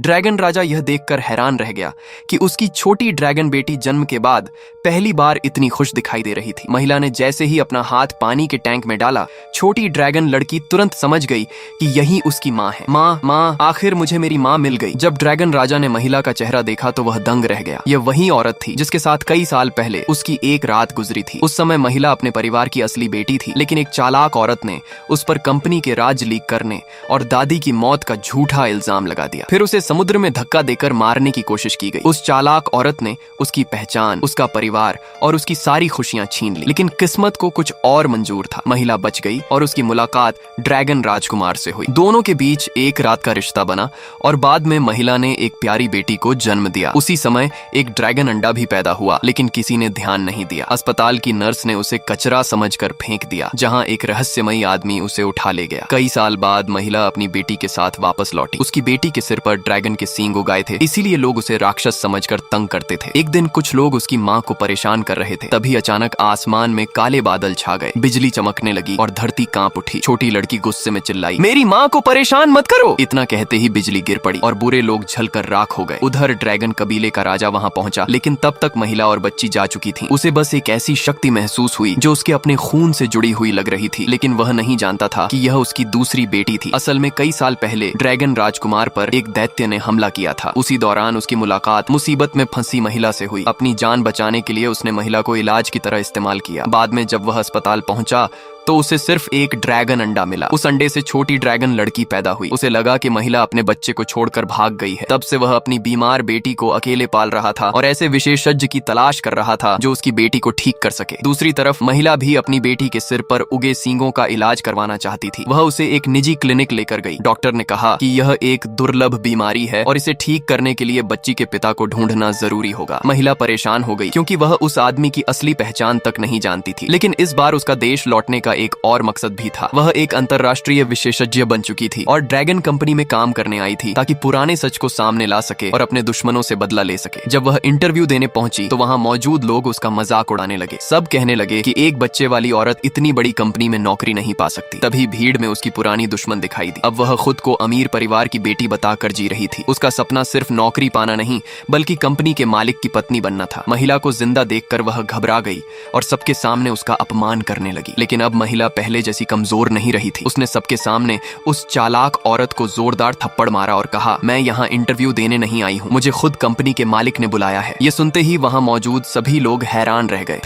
Dragon राजा यह देखकर हैरान रह गया कि उसकी छोटी ड्रैगन बेटी जन्म के बाद पहली बार इतनी खुश दिखाई दे रही थी। महिला ने जैसे ही अपना हाथ पानी के टैंक में डाला, छोटी ड्रैगन लड़की तुरंत समझ गई कि यही उसकी माँ है। माँ माँ, आखिर मुझे मेरी माँ मिल गई। जब ड्रैगन राजा ने महिला का चेहरा देखा तो वह दंग रह गया। यह वही औरत थी जिसके साथ कई साल पहले उसकी एक रात गुजरी थी। उस समय महिला अपने परिवार की असली बेटी थी, लेकिन एक चालाक औरत ने उस पर कंपनी के राज लीक करने और दादी की मौत का झूठा इल्जाम लगा दिया। फिर उसे समुद्र में धक्का देकर मारने की कोशिश की गई। उस चालाक औरत ने उसकी पहचान, उसका परिवार और उसकी सारी खुशियां छीन ली। लेकिन किस्मत को कुछ और मंजूर था। महिला बच गई और उसकी मुलाकात ड्रैगन राजकुमार से हुई। दोनों के बीच एक रात का रिश्ता बना और बाद में महिला ने एक प्यारी बेटी को जन्म दिया। उसी समय एक ड्रैगन अंडा भी पैदा हुआ, लेकिन किसी ने ध्यान नहीं दिया। अस्पताल की नर्स ने उसे कचरा समझकर फेंक दिया, जहां एक रहस्यमयी आदमी उसे उठा ले गया। कई साल बाद महिला अपनी बेटी के साथ वापस लौटी। उसकी बेटी के सिर पर ड्रैगन के सींग उगाए थे, इसीलिए लोग उसे राक्षस समझकर तंग करते थे। एक दिन कुछ लोग उसकी माँ को परेशान कर रहे थे। तभी अचानक आसमान में काले बादल छा गए, बिजली चमकने लगी और धरती कांप उठी। छोटी लड़की गुस्से में चिल्लाई, मेरी माँ को परेशान मत करो। इतना कहते ही बिजली गिर पड़ी और बुरे लोग झलकर राख हो गए। उधर ड्रैगन कबीले का राजा वहां पहुंचा, लेकिन तब तक महिला और बच्ची जा चुकी थी। उसे बस एक ऐसी शक्ति महसूस हुई जो उसके अपने खून से जुड़ी हुई लग रही थी, लेकिन वह नहीं जानता था कि यह उसकी दूसरी बेटी थी। असल में कई साल पहले ड्रैगन राजकुमार पर एक दैत्य ने हमला किया था। उसी दौरान उसकी मुलाकात मुसीबत में फंसी महिला से हुई। अपनी जान बचाने के लिए उसने महिला को इलाज की तरह इस्तेमाल किया। बाद में जब वह अस्पताल पहुंचा तो उसे सिर्फ एक ड्रैगन अंडा मिला। उस अंडे से छोटी ड्रैगन लड़की पैदा हुई। उसे लगा कि महिला अपने बच्चे को छोड़कर भाग गई है। तब से वह अपनी बीमार बेटी को अकेले पाल रहा था और ऐसे विशेषज्ञ की तलाश कर रहा था जो उसकी बेटी को ठीक कर सके। दूसरी तरफ महिला भी अपनी बेटी के सिर पर उगे सींगों का इलाज करवाना चाहती थी। वह उसे एक निजी क्लिनिक लेकर गई। डॉक्टर ने कहा कि यह एक दुर्लभ बीमारी है और इसे ठीक करने के लिए बच्ची के पिता को ढूंढना जरूरी होगा। महिला परेशान हो गई क्योंकि वह उस आदमी की असली पहचान तक नहीं जानती थी। लेकिन इस बार उसका देश लौटने का एक और मकसद भी था। वह एक अंतर्राष्ट्रीय विशेषज्ञ बन चुकी थी और ड्रैगन कंपनी में काम करने आई थी ताकि पुराने सच को सामने ला सके और अपने दुश्मनों से बदला ले सके। जब वह इंटरव्यू देने पहुंची तो वहां मौजूद लोग उसका मजाक उड़ाने लगे। सब कहने लगे कि एक बच्चे वाली औरत इतनी बड़ी कंपनी में नौकरी नहीं पा सकती। तभी भीड़ में उसकी पुरानी दुश्मन दिखाई दी। अब वह खुद को अमीर परिवार की बेटी बताकर जी रही थी। उसका सपना सिर्फ नौकरी पाना नहीं, बल्कि कंपनी के मालिक की पत्नी बनना था। महिला को जिंदा देखकर वह घबरा गई और सबके सामने उसका अपमान करने लगी। लेकिन अब महिला पहले जैसी कमजोर नहीं रही थी। उसने सबके सामने उस चालाक औरत को जोरदार थप्पड़ मारा और कहा, मैं यहाँ इंटरव्यू देने नहीं आई हूँ, मुझे खुद कंपनी के मालिक ने बुलाया है। ये सुनते ही वहां मौजूद सभी लोग हैरान रह गए।